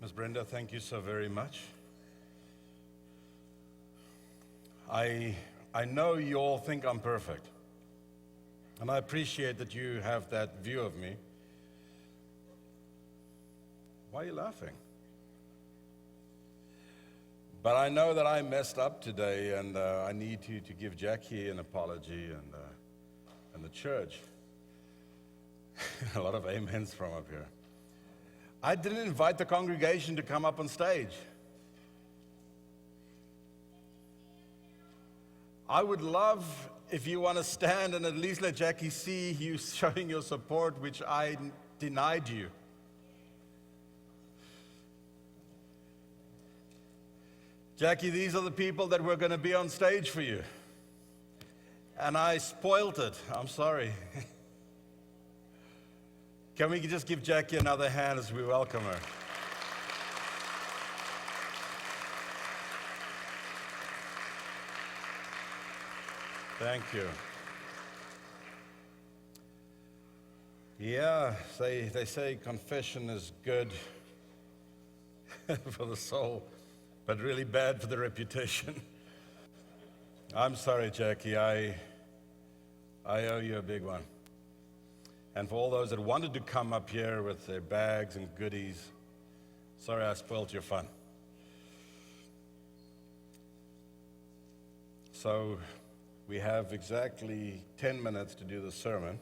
Ms. Brenda, thank you so very much. I know you all think I'm perfect, and I appreciate that you have that view of me. Why are you laughing? But I know that I messed up today, and I need to give Jackie an apology and the church. A lot of amens from up here. I didn't invite the congregation to come up on stage. I would love if you want to stand and at least let Jackie see you showing your support, which I denied you. Jackie, these are the people that were going to be on stage for you. And I spoiled it. I'm sorry. Can we just give Jackie another hand as we welcome her? Thank you. Yeah, they say confession is good for the soul, but really bad for the reputation. I'm sorry, Jackie. I owe you a big one. And for all those that wanted to come up here with their bags and goodies, sorry I spoiled your fun. So we have exactly 10 minutes to do the sermon.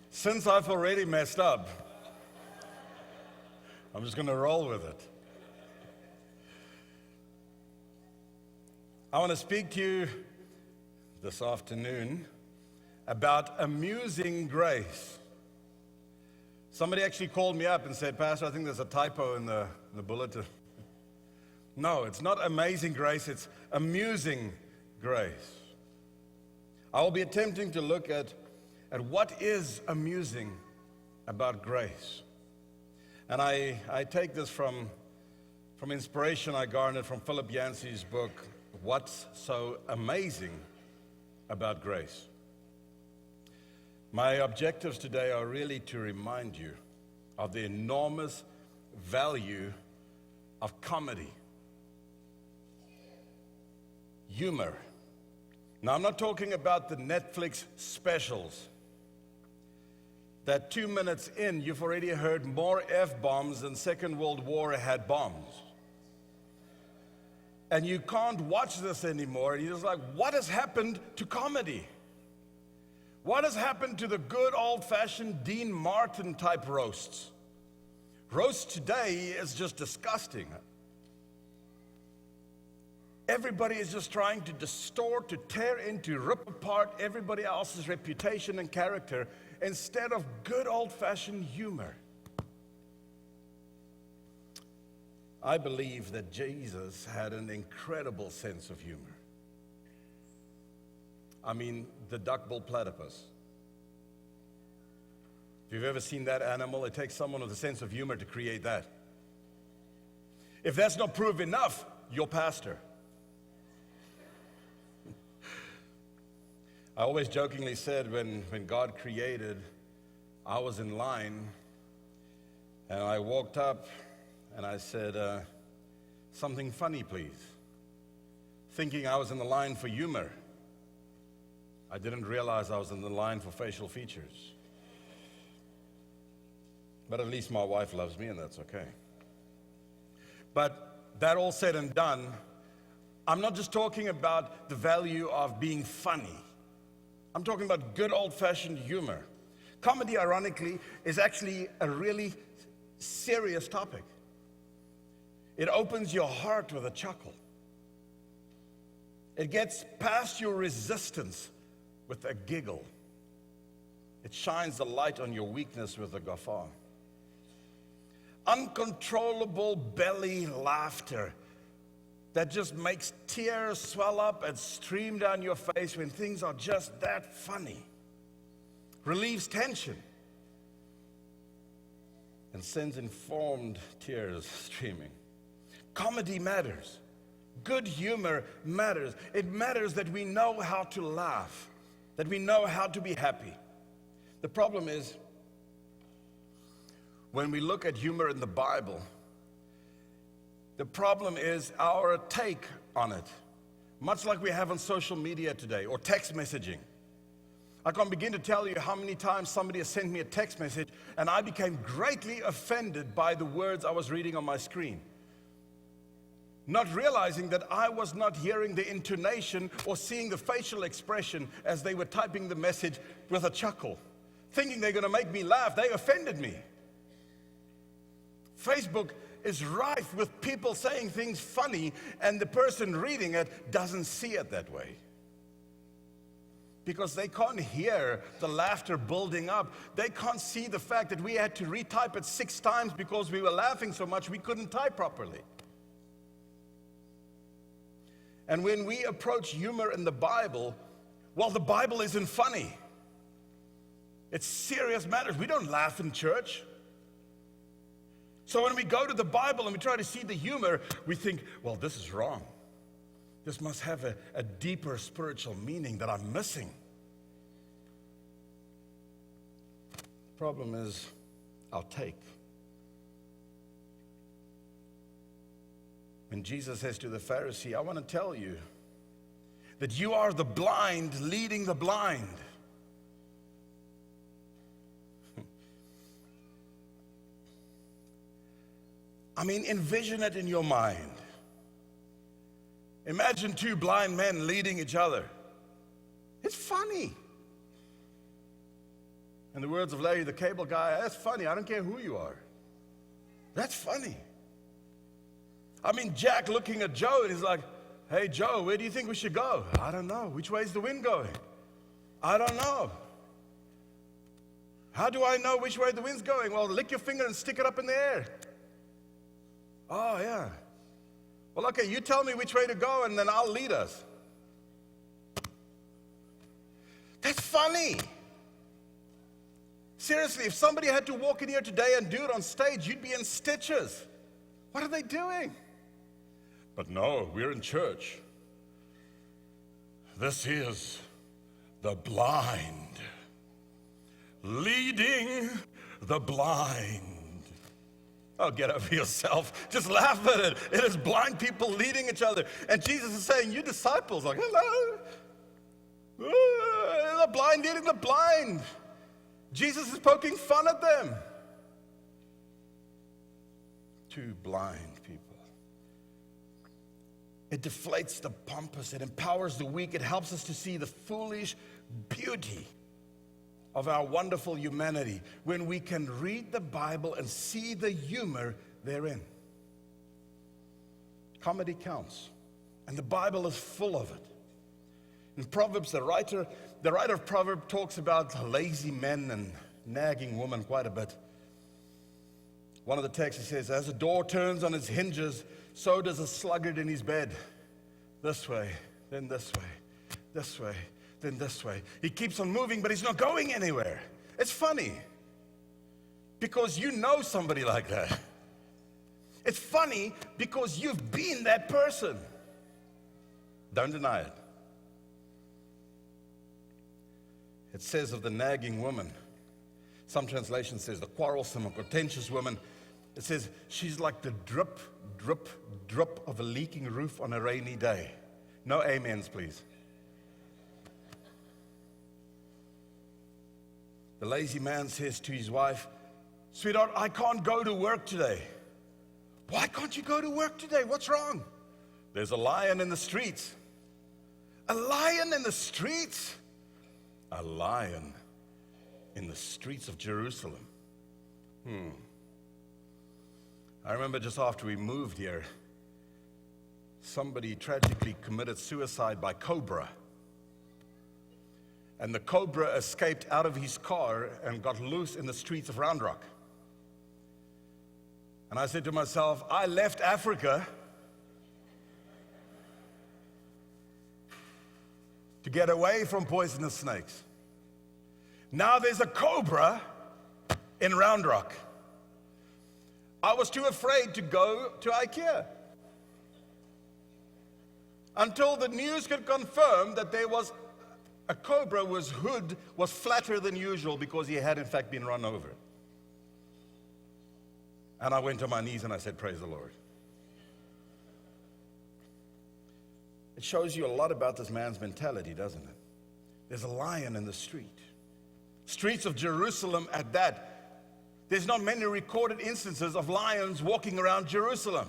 Since I've already messed up, I'm just going to roll with it. I want to speak to you this afternoon about amusing grace. Somebody actually called me up and said, Pastor, I think there's a typo in the bulletin. No, it's not amazing grace, it's amusing grace. I will be attempting to look at what is amusing about grace. And I take this from inspiration I garnered from Philip Yancey's book, What's So Amazing About Grace? My objectives today are really to remind you of the enormous value of comedy, humor. Now, I'm not talking about the Netflix specials that 2 minutes in, you've already heard more F-bombs than Second World War had bombs. And you can't watch this anymore. And you're just like, what has happened to comedy? What has happened to the good old-fashioned Dean Martin type roasts? Roast today is just disgusting. Everybody is just trying to distort, to tear into, rip apart everybody else's reputation and character instead of good old-fashioned humor. I believe that Jesus had an incredible sense of humor. I mean, the duck-bill platypus. If you've ever seen that animal, it takes someone with a sense of humor to create that. If that's not proof enough, your pastor. I always jokingly said when God created, I was in line, and I walked up, and I said, something funny, please. Thinking I was in the line for humor. I didn't realize I was in the line for facial features. But at least my wife loves me, and that's okay. But that all said and done, I'm not just talking about the value of being funny. I'm talking about good old-fashioned humor. Comedy, ironically, is actually a really serious topic. It opens your heart with a chuckle. It gets past your resistance with a giggle. It shines the light on your weakness with a guffaw. Uncontrollable belly laughter that just makes tears swell up and stream down your face when things are just that funny. Relieves tension and sends informed tears streaming. Comedy matters. Good humor matters. It matters that we know how to laugh. that we know how to be happy. The problem is, when we look at humor in the Bible, the problem is our take on it. Much like we have on social media today, or text messaging. I can't begin to tell you how many times somebody has sent me a text message and I became greatly offended by the words I was reading on my screen. Not realizing that I was not hearing the intonation or seeing the facial expression as they were typing the message with a chuckle. Thinking they're going to make me laugh, they offended me. Facebook is rife with people saying things funny and the person reading it doesn't see it that way. Because they can't hear the laughter building up. They can't see the fact that we had to retype it 6 times because we were laughing so much we couldn't type properly. And when we approach humor in the Bible, well, the Bible isn't funny. It's serious matters. We don't laugh in church. So when we go to the Bible and we try to see the humor, we think, well, this is wrong. This must have a deeper spiritual meaning that I'm missing. The problem is our take. When Jesus says to the Pharisee, I want to tell you that you are the blind leading the blind. I mean, envision it in your mind. Imagine 2 blind men leading each other. It's funny. In the words of Larry the Cable Guy, that's funny. I don't care who you are. That's funny. I mean, Jack looking at Joe and he's like, hey, Joe, where do you think we should go? I don't know. Which way is the wind going? I don't know. How do I know which way the wind's going? Well, lick your finger and stick it up in the air. Oh, yeah. Well, okay, you tell me which way to go and then I'll lead us. That's funny. Seriously, if somebody had to walk in here today and do it on stage, you'd be in stitches. What are they doing? But no, we're in church. This is the blind leading the blind. Oh, get over yourself. Just laugh at it. It is blind people leading each other. And Jesus is saying, you disciples, like, hello. The blind leading the blind. Jesus is poking fun at them. 2 blind people. It deflates the pompous. It empowers the weak. It helps us to see the foolish beauty of our wonderful humanity when we can read the Bible and see the humor therein. Comedy counts, and the Bible is full of it. In Proverbs, the writer of Proverbs talks about lazy men and nagging women quite a bit. One of the texts says, as a door turns on its hinges, so does a sluggard in his bed. This way, then this way, this way, then this way. He keeps on moving, but he's not going anywhere. It's funny because you know somebody like that. It's funny because you've been that person. Don't deny it. It says of the nagging woman, some translation says the quarrelsome or contentious woman, it says she's like the drip, drip, drip of a leaking roof on a rainy day. No amens, please. The lazy man says to his wife, sweetheart, I can't go to work today. Why can't you go to work today? What's wrong? There's a lion in the streets. A lion in the streets? A lion in the streets of Jerusalem. I remember just after we moved here, somebody tragically committed suicide by cobra. And the cobra escaped out of his car and got loose in the streets of Round Rock. And I said to myself, I left Africa to get away from poisonous snakes. Now there's a cobra in Round Rock. I was too afraid to go to IKEA until the news could confirm that there was A cobra's hood was flatter than usual because he had in fact been run over. And I went on my knees and I said, praise the Lord. It shows you a lot about this man's mentality, doesn't it? There's a lion in the street. Streets of Jerusalem at that. There's not many recorded instances of lions walking around Jerusalem.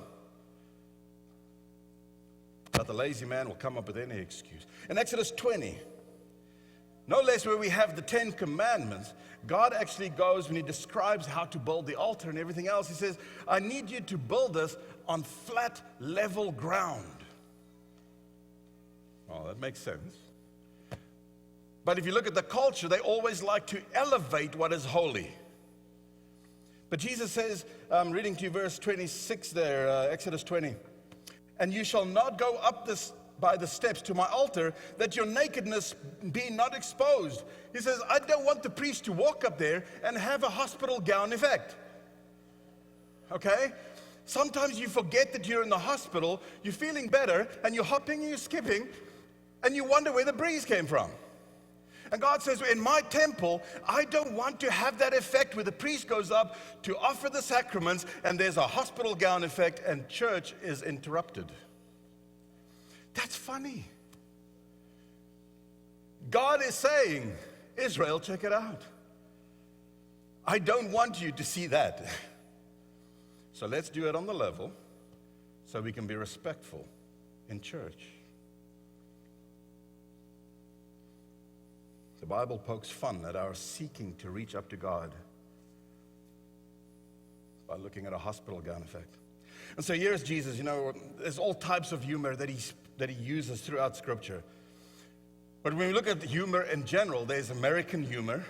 But the lazy man will come up with any excuse. In Exodus 20, no less where we have the 10 commandments, God actually goes when he describes how to build the altar and everything else. He says, I need you to build this on flat, level ground. Oh, that makes sense. But if you look at the culture, they always like to elevate what is holy. But Jesus says, I'm reading to you verse 26 there, Exodus 20. And you shall not go up this by the steps to my altar, that your nakedness be not exposed. He says, I don't want the priest to walk up there and have a hospital gown effect. Okay? Sometimes you forget that you're in the hospital, you're feeling better, and you're hopping and you're skipping, and you wonder where the breeze came from. And God says, in my temple, I don't want to have that effect where the priest goes up to offer the sacraments and there's a hospital gown effect and church is interrupted. That's funny. God is saying, Israel, check it out. I don't want you to see that. So let's do it on the level so we can be respectful in church. The Bible pokes fun at our seeking to reach up to God by looking at a hospital gown effect. And so here's Jesus, there's all types of humor that he uses throughout Scripture. But when we look at humor in general, there's American humor,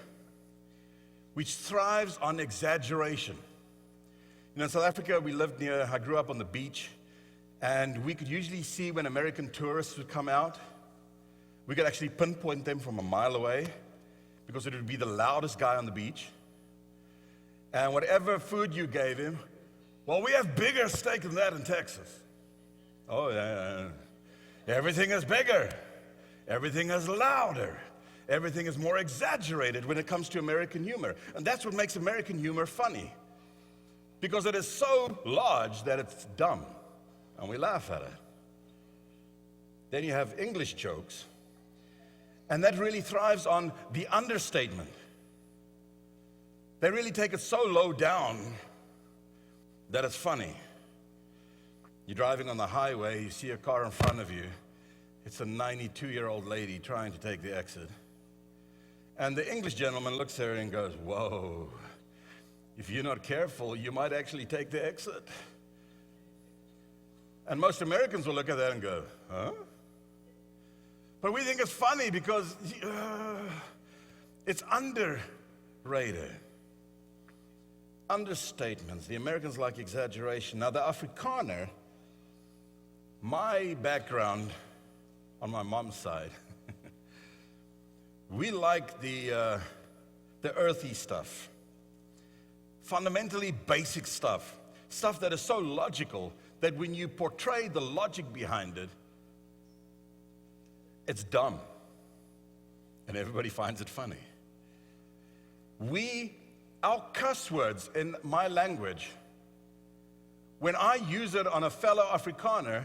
which thrives on exaggeration. In South Africa, I grew up on the beach, and we could usually see when American tourists would come out. We could actually pinpoint them from a mile away because it would be the loudest guy on the beach. And whatever food you gave him, well, we have bigger steak than that in Texas. Oh, yeah. Everything is bigger. Everything is louder. Everything is more exaggerated when it comes to American humor. And that's what makes American humor funny. Because it is so large that it's dumb. And we laugh at it. Then you have English jokes. And that really thrives on the understatement. They really take it so low down that it's funny. You're driving on the highway, you see a car in front of you. It's a 92-year-old lady trying to take the exit. And the English gentleman looks at her and goes, whoa, if you're not careful, you might actually take the exit. And most Americans will look at that and go, huh? But we think it's funny because it's underrated. Understatements. The Americans like exaggeration. Now, the Afrikaner, my background on my mom's side, we like the earthy stuff. Fundamentally basic stuff. Stuff that is so logical that when you portray the logic behind it, it's dumb, and everybody finds it funny. Our cuss words in my language, when I use it on a fellow Afrikaner,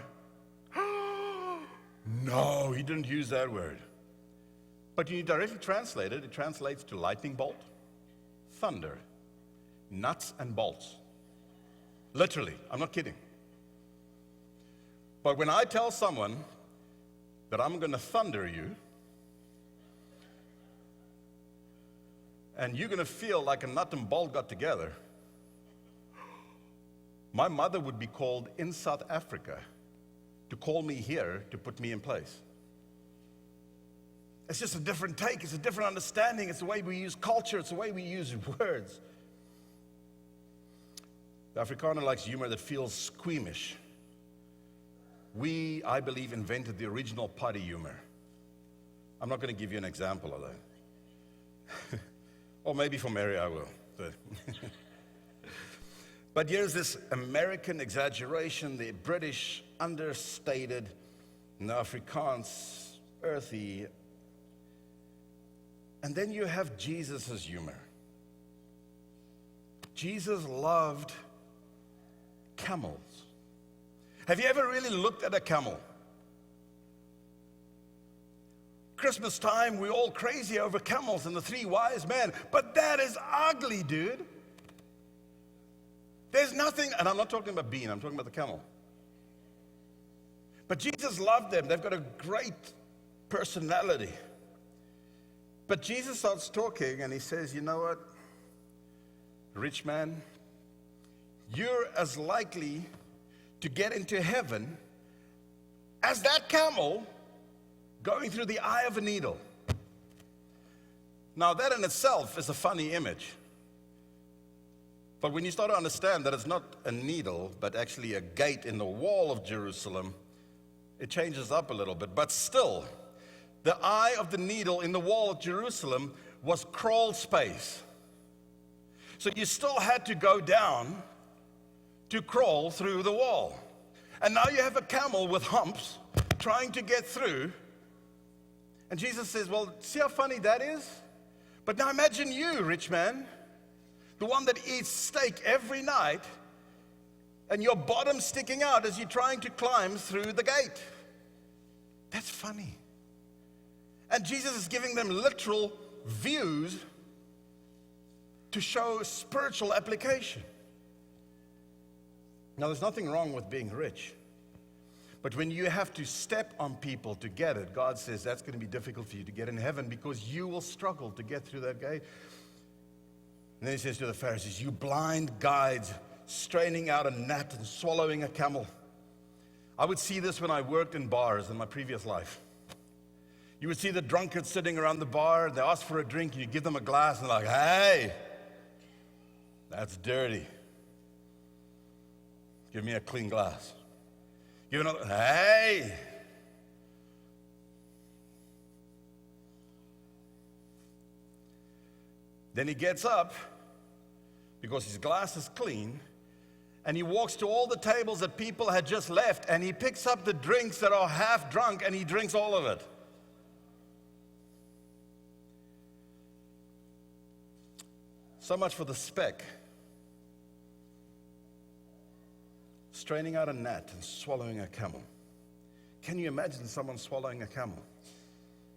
no, he didn't use that word. But when you directly translate it, it translates to lightning bolt, thunder, nuts and bolts. Literally, I'm not kidding. But when I tell someone that I'm going to thunder you, and you're going to feel like a nut and bolt got together, my mother would be called in South Africa to call me here to put me in place. It's just a different take. It's a different understanding. It's the way we use culture. It's the way we use words. The Afrikaner likes humor that feels squeamish. We, I believe, invented the original potty humor. I'm not going to give you an example of that. Or maybe for Mary I will. But here's this American exaggeration, the British understated, and the Afrikaans earthy. And then you have Jesus' humor. Jesus loved camels. Have you ever really looked at a camel? Christmas time, we're all crazy over camels and the three wise men, but that is ugly, dude. There's nothing, and I'm not talking about Bean, I'm talking about the camel. But Jesus loved them. They've got a great personality. But Jesus starts talking and he says, you know what, rich man, you're as likely to get into heaven as that camel going through the eye of a needle. Now, that in itself is a funny image. But when you start to understand that it's not a needle, but actually a gate in the wall of Jerusalem, it changes up a little bit. But still, the eye of the needle in the wall of Jerusalem was crawl space. So you still had to go down to crawl through the wall. And now you have a camel with humps trying to get through. And Jesus says, well, see how funny that is? But now imagine you, rich man, the one that eats steak every night, and your bottom sticking out as you're trying to climb through the gate. That's funny. And Jesus is giving them literal views to show spiritual application. Now, there's nothing wrong with being rich. But when you have to step on people to get it, God says that's going to be difficult for you to get in heaven because you will struggle to get through that gate. And then he says to the Pharisees, you blind guides, straining out a gnat and swallowing a camel. I would see this when I worked in bars in my previous life. You would see the drunkards sitting around the bar, they ask for a drink, and you give them a glass, and they're like, hey, that's dirty. Give me a clean glass. Give another, hey. Then he gets up, because his glass is clean, and he walks to all the tables that people had just left, and he picks up the drinks that are half drunk, and he drinks all of it. So much for the speck. Straining out a gnat and swallowing a camel. Can you imagine someone swallowing a camel?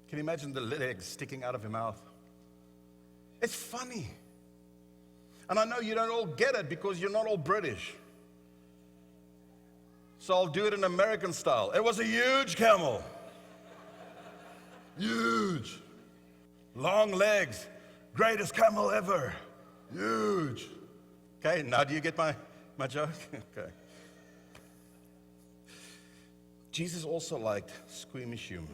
Can you imagine the legs sticking out of your mouth? It's funny. And I know you don't all get it because you're not all British. So I'll do it in American style. It was a huge camel. Huge. Long legs. Greatest camel ever. Huge. Okay, now do you get my joke? Okay. Jesus also liked squeamish humor.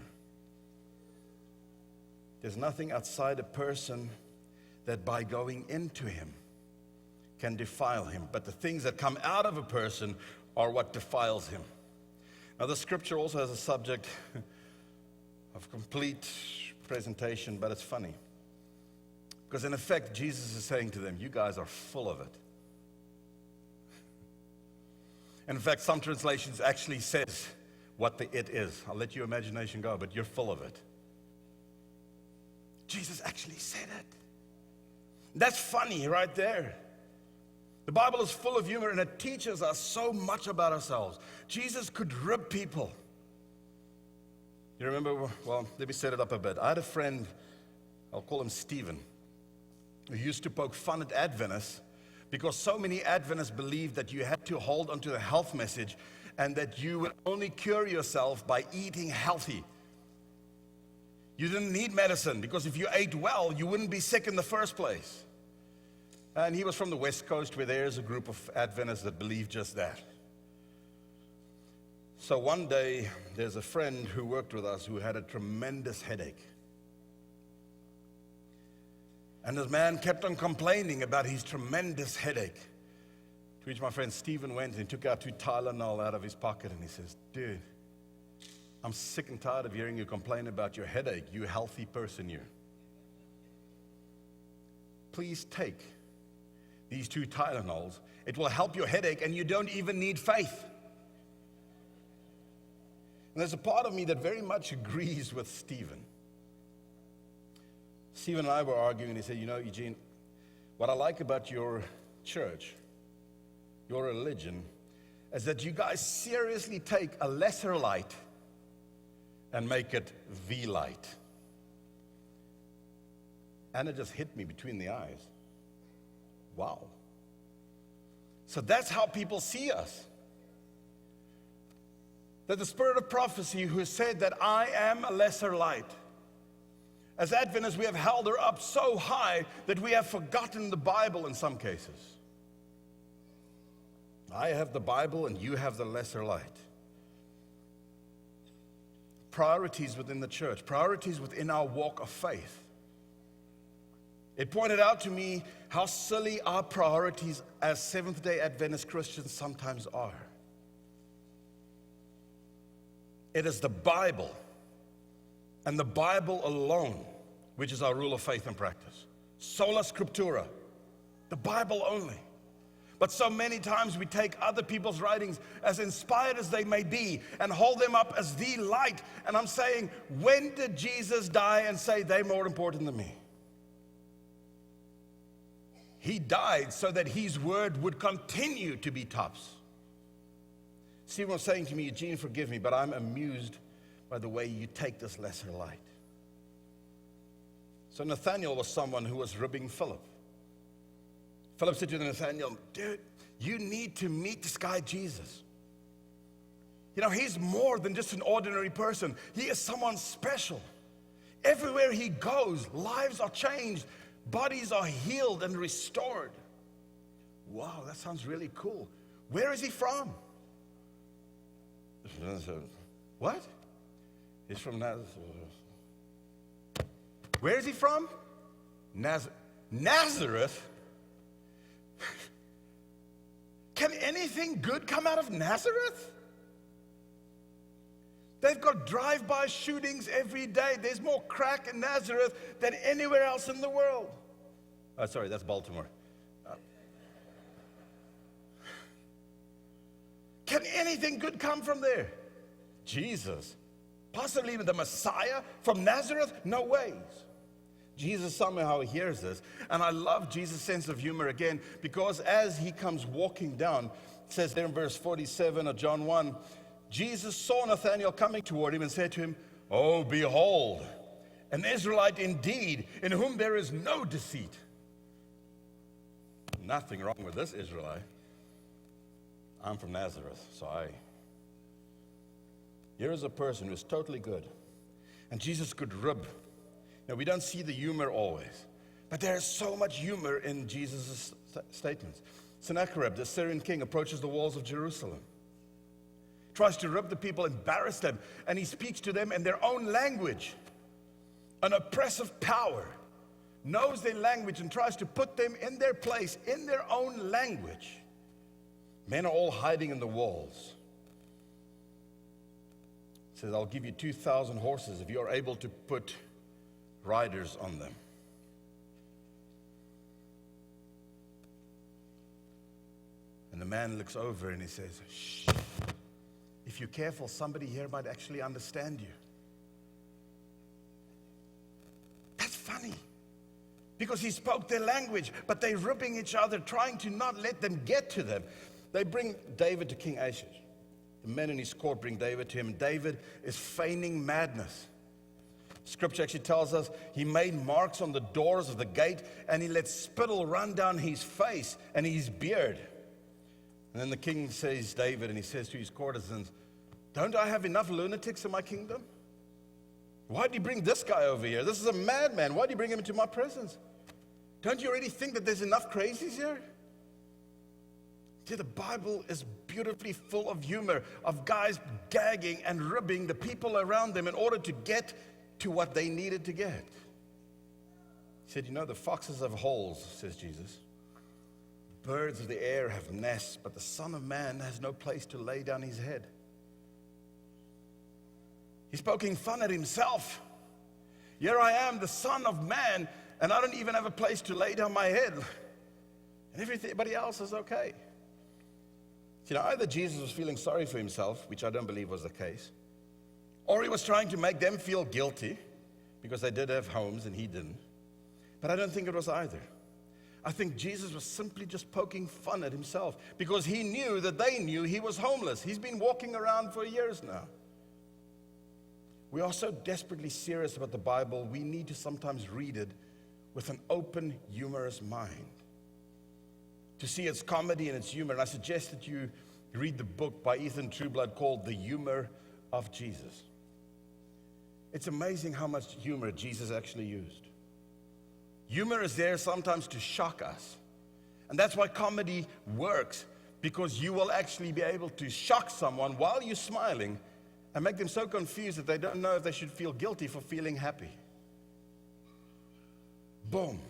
There's nothing outside a person that by going into him can defile him. But the things that come out of a person are what defiles him. Now, the scripture also has a subject of complete presentation, but it's funny. Because in effect, Jesus is saying to them, you guys are full of it. And in fact, some translations actually says what the it is. I'll let your imagination go, but you're full of it. Jesus actually said it. That's funny right there. The Bible is full of humor and it teaches us so much about ourselves. Jesus could rib people. You remember, well, let me set it up a bit. I had a friend, I'll call him Stephen, who used to poke fun at Adventists because so many Adventists believed that you had to hold onto the health message and that you would only cure yourself by eating healthy. You didn't need medicine because if you ate well, you wouldn't be sick in the first place. And he was from the West Coast where there's a group of Adventists that believe just that. So one day, there's a friend who worked with us who had a tremendous headache. And this man kept on complaining about his tremendous headache. To which my friend Stephen went and took out 2 Tylenol out of his pocket and he says, dude, I'm sick and tired of hearing you complain about your headache, you healthy person you. Please take these 2 Tylenols. It will help your headache and you don't even need faith. And there's a part of me that very much agrees with Stephen. Stephen and I were arguing, and he said, you know, Eugene, what I like about your church, your religion, is that you guys seriously take a lesser light and make it the light. And it just hit me between the eyes. Wow. So that's how people see us. That the spirit of prophecy who said that I am a lesser light. As Adventists, we have held her up so high that we have forgotten the Bible in some cases. I have the Bible and you have the lesser light. Priorities within the church, priorities within our walk of faith. It pointed out to me how silly our priorities as Seventh-day Adventist Christians sometimes are. It is the Bible and the Bible alone which is our rule of faith and practice. Sola Scriptura, the Bible only. But so many times we take other people's writings, as inspired as they may be, and hold them up as the light. And I'm saying, when did Jesus die and say they're more important than me? He died so that his word would continue to be tops. Stephen was saying to me, Eugene, forgive me, but I'm amused by the way you take this lesser light. So Nathanael was someone who was ribbing Philip. Philip said to Nathanael, dude, you need to meet this guy Jesus. You know, he's more than just an ordinary person. He is someone special. Everywhere he goes, lives are changed. Bodies are healed and restored. Wow, that sounds really cool. Where is he from? What? He's from Nazareth. Where is he from? Nazareth? Can anything good come out of Nazareth? They've got drive-by shootings every day. There's more crack in Nazareth than anywhere else in the world. Oh, sorry, that's Baltimore. Can anything good come from there? Jesus, possibly even the Messiah from Nazareth? No ways. Jesus somehow hears this. And I love Jesus' sense of humor again, because as he comes walking down, it says there in verse 47 of John 1, Jesus saw Nathanael coming toward him and said to him, oh, behold, an Israelite indeed, in whom there is no deceit. Nothing wrong with this Israelite. I'm from Nazareth, so here is a person who is totally good. And Jesus could rib. Now, we don't see the humor always, but there is so much humor in Jesus' statements. Sennacherib, the Syrian king, approaches the walls of Jerusalem, tries to rib the people, embarrass them, and he speaks to them in their own language. An oppressive power knows their language and tries to put them in their place, in their own language. Men are all hiding in the walls. He says, I'll give you 2,000 horses if you are able to put riders on them. And the man looks over and he says, shh, if you're careful, somebody here might actually understand you. That's funny, because he spoke their language, but they're ribbing each other, trying to not let them get to them. They bring David to King Achish. The men in his court bring David to him. David is feigning madness. Scripture actually tells us he made marks on the doors of the gate, and he let spittle run down his face and his beard. And then the king says, David, and he says to his courtesans, don't I have enough lunatics in my kingdom? Why do you bring this guy over here? This is a madman. Why do you bring him into my presence? Don't you already think that there's enough crazies here? See, the Bible is beautifully full of humor, of guys gagging and ribbing the people around them in order to get to what they needed to get. He said, you know, the foxes have holes, says Jesus. Birds of the air have nests, but the Son of Man has no place to lay down his head. He's poking fun at himself. Here I am, the Son of Man, and I don't even have a place to lay down my head. And everybody else is okay. You know, either Jesus was feeling sorry for himself, which I don't believe was the case, or he was trying to make them feel guilty because they did have homes and he didn't. But I don't think it was either. I think Jesus was simply just poking fun at himself because he knew that they knew he was homeless. He's been walking around for years now. We are so desperately serious about the Bible, we need to sometimes read it with an open, humorous mind, to see its comedy and its humor. And I suggest that you read the book by Ethan Trueblood called The Humor of Jesus. It's amazing how much humor Jesus actually used. Humor is there sometimes to shock us. And that's why comedy works, because you will actually be able to shock someone while you're smiling and make them so confused that they don't know if they should feel guilty for feeling happy. Boom.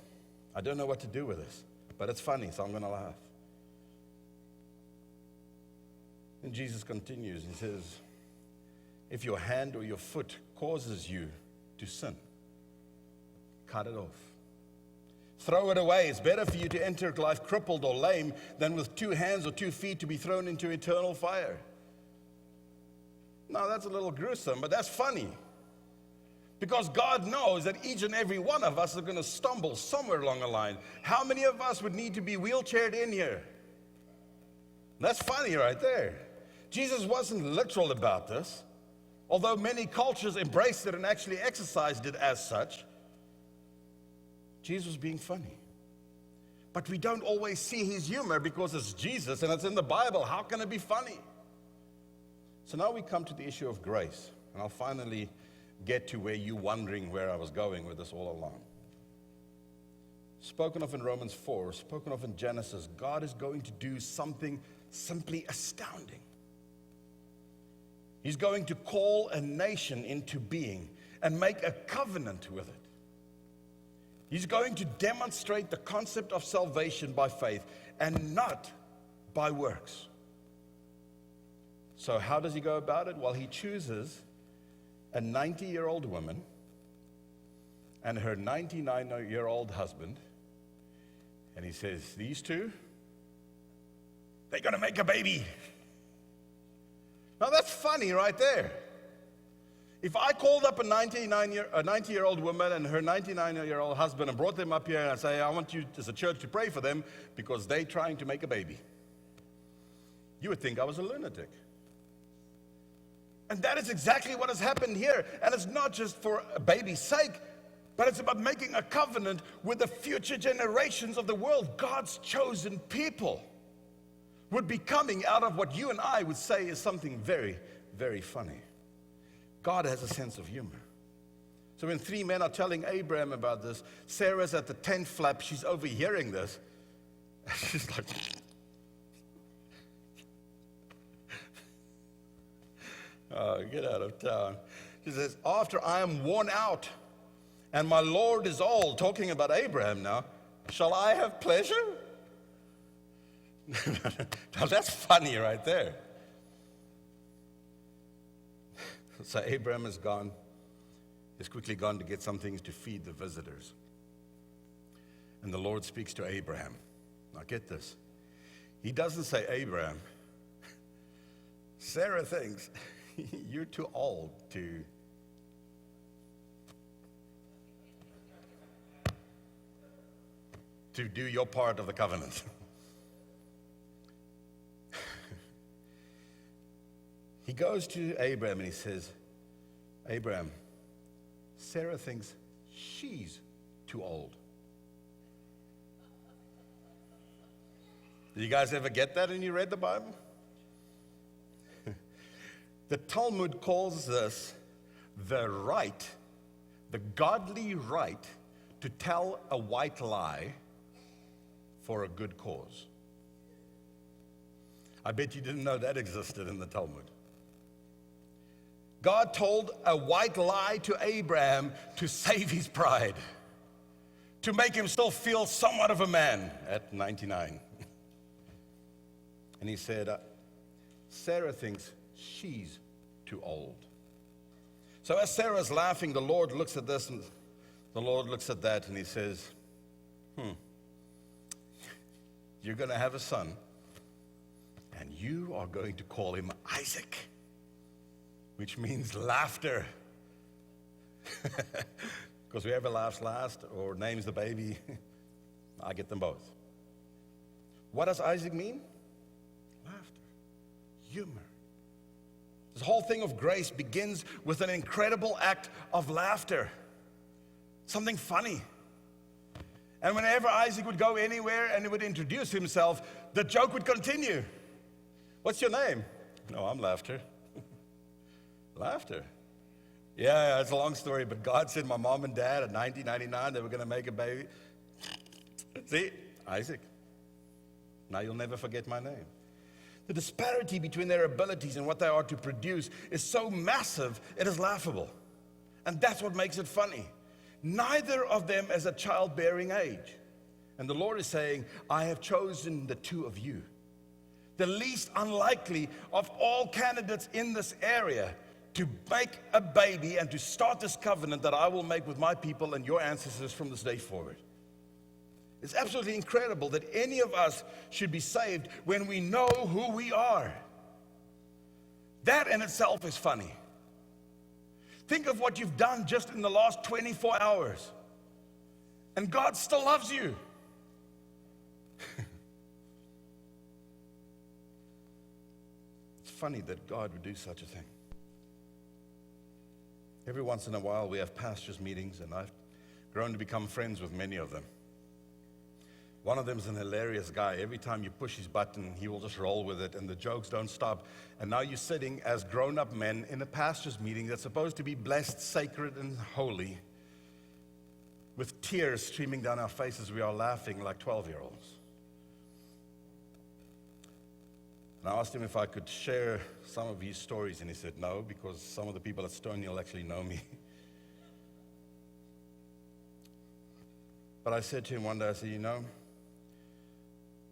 I don't know what to do with this, but it's funny, so I'm going to laugh. And Jesus continues. He says, if your hand or your foot causes you to sin, cut it off. Throw it away. It's better for you to enter life crippled or lame than with 2 hands or 2 feet to be thrown into eternal fire. Now, that's a little gruesome, but that's funny. Because God knows that each and every one of us are going to stumble somewhere along the line. How many of us would need to be wheelchaired in here? That's funny right there. Jesus wasn't literal about this, although many cultures embraced it and actually exercised it as such. Jesus was being funny. But we don't always see his humor because it's Jesus and it's in the Bible. How can it be funny? So now we come to the issue of grace. And I'll finally get to where you're wondering where I was going with this all along. Spoken of in Romans 4, spoken of in Genesis, God is going to do something simply astounding. He's going to call a nation into being and make a covenant with it. He's going to demonstrate the concept of salvation by faith and not by works. So how does he go about it? Well, he chooses a 90-year-old woman and her 99-year-old husband, and he says, these two, they're going to make a baby. Now that's funny right there. If I called up a 90-year-old woman and her 99-year-old husband and brought them up here and I say, I want you as a church to pray for them because they're trying to make a baby, you would think I was a lunatic. And that is exactly what has happened here. And it's not just for a baby's sake, but it's about making a covenant with the future generations of the world. God's chosen people would be coming out of what you and I would say is something very, very funny. God has a sense of humor. So when 3 men are telling Abraham about this, Sarah's at the tent flap, she's overhearing this. She's like, oh, get out of town. She says, after I am worn out and my Lord is old, talking about Abraham now, shall I have pleasure? Now that's funny right there. So Abraham is gone. He's quickly gone to get some things to feed the visitors. And the Lord speaks to Abraham. Now get this. He doesn't say, Abraham, Sarah thinks you're too old to do your part of the covenant. He goes to Abraham and he says, Abraham, Sarah thinks she's too old. Did you guys ever get that when you read the Bible? The Talmud calls this the right, the godly right to tell a white lie for a good cause. I bet you didn't know that existed in the Talmud. God told a white lie to Abraham to save his pride, to make him still feel somewhat of a man at 99. And he said, Sarah thinks she's too old. So as Sarah's laughing, the Lord looks at this and the Lord looks at that and he says, you're going to have a son and you are going to call him Isaac, which means laughter. Because whoever laughs last or names the baby, I get them both. What does Isaac mean? Laughter, humor. This whole thing of grace begins with an incredible act of laughter. Something funny. And whenever Isaac would go anywhere and he would introduce himself, the joke would continue. What's your name? No, I'm Laughter. Laughter. Yeah, it's a long story, but God said my mom and dad at 1999, they were going to make a baby. See, Isaac. Now you'll never forget my name. The disparity between their abilities and what they are to produce is so massive, it is laughable. And that's what makes it funny. Neither of them is at childbearing age. And the Lord is saying, I have chosen the two of you. The least unlikely of all candidates in this area to make a baby and to start this covenant that I will make with my people and your ancestors from this day forward. It's absolutely incredible that any of us should be saved when we know who we are. That in itself is funny. Think of what you've done just in the last 24 hours. And God still loves you. It's funny that God would do such a thing. Every once in a while we have pastors' meetings, and I've grown to become friends with many of them. One of them is an hilarious guy. Every time you push his button, he will just roll with it, and the jokes don't stop. And now you're sitting as grown-up men in a pastor's meeting that's supposed to be blessed, sacred, and holy, with tears streaming down our faces. We are laughing like 12-year-olds. And I asked him if I could share some of his stories, and he said no, because some of the people at Stonehill actually know me. But I said to him one day, I said, you know,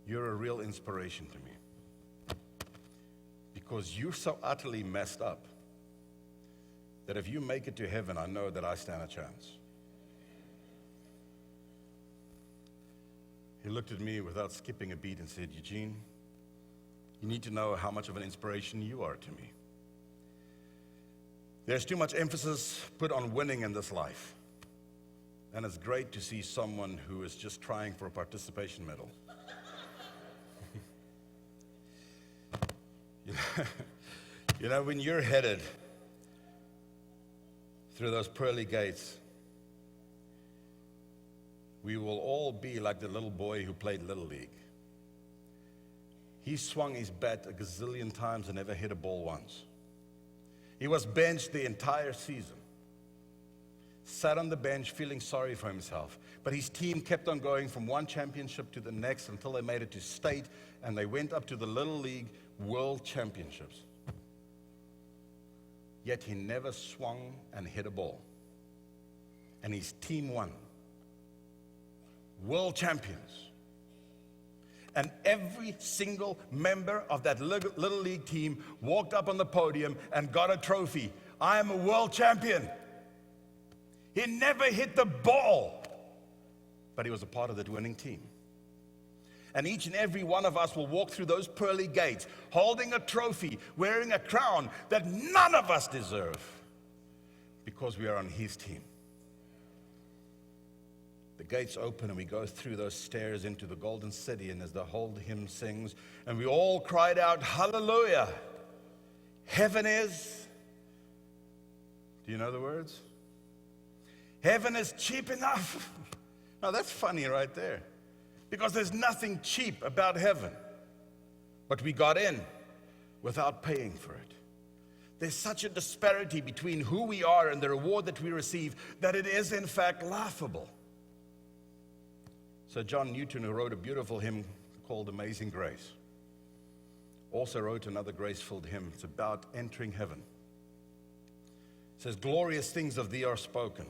you're a real inspiration to me. Because you're so utterly messed up that if you make it to heaven, I know that I stand a chance. He looked at me without skipping a beat and said, Eugene, you need to know how much of an inspiration you are to me. There's too much emphasis put on winning in this life. And it's great to see someone who is just trying for a participation medal. You know, when you're headed through those pearly gates, we will all be like the little boy who played Little League. He swung his bat a gazillion times and never hit a ball once. He was benched the entire season. Sat on the bench feeling sorry for himself. But his team kept on going from one championship to the next until they made it to state, and they went up to the Little League World Championships. Yet he never swung and hit a ball. And his team won. World champions. And every single member of that Little League team walked up on the podium and got a trophy. I am a world champion. He never hit the ball, but he was a part of that winning team. And each and every one of us will walk through those pearly gates, holding a trophy, wearing a crown that none of us deserve, because we are on his team. The gates open and we go through those stairs into the golden city, and as the whole hymn sings, and we all cried out, hallelujah, heaven is, do you know the words? Heaven is cheap enough. Now that's funny right there, because there's nothing cheap about heaven. But we got in without paying for it. There's such a disparity between who we are and the reward that we receive that it is in fact laughable. So John Newton, who wrote a beautiful hymn called Amazing Grace, also wrote another grace-filled hymn. It's about entering heaven. It says, glorious things of thee are spoken.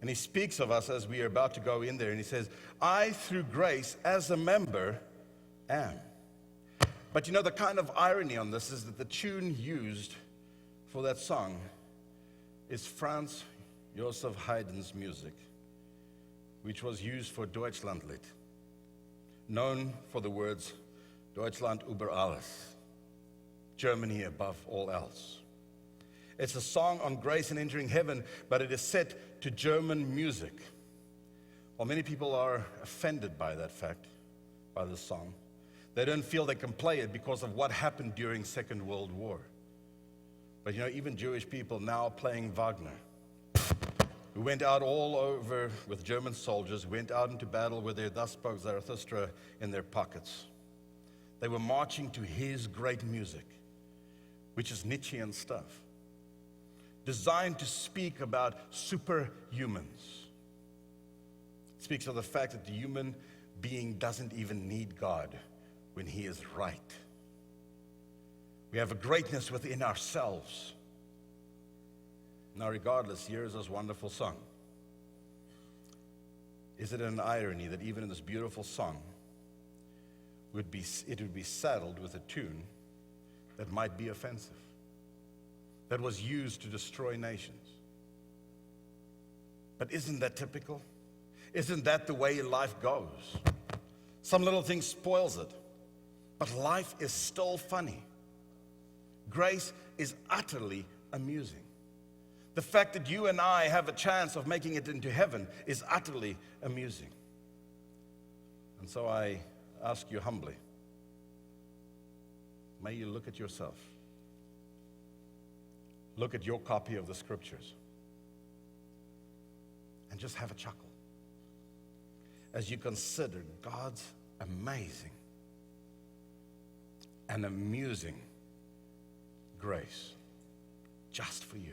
And he speaks of us as we are about to go in there. And he says, I through grace as a member am. But you know, the kind of irony on this is that the tune used for that song is Franz Joseph Haydn's music, which was used for Deutschlandlied, known for the words Deutschland über alles, Germany above all else. It's a song on grace and entering heaven, but it is set to German music. Well, many people are offended by that fact, by this song. They don't feel they can play it because of what happened during Second World War. But even Jewish people now playing Wagner, who went out all over with German soldiers, went out into battle with their Thus Spoke Zarathustra in their pockets. They were marching to his great music, which is Nietzschean stuff, designed to speak about superhumans. It speaks of the fact that the human being doesn't even need God when he is right. We have a greatness within ourselves. Now, regardless, here's this wonderful song. Is it an irony that even in this beautiful song, it would be saddled with a tune that might be offensive, that was used to destroy nations? But isn't that typical? Isn't that the way life goes? Some little thing spoils it, but life is still funny. Grace is utterly amusing. The fact that you and I have a chance of making it into heaven is utterly amusing. And so I ask you humbly, may you look at yourself. Look at your copy of the scriptures and just have a chuckle as you consider God's amazing and amusing grace just for you.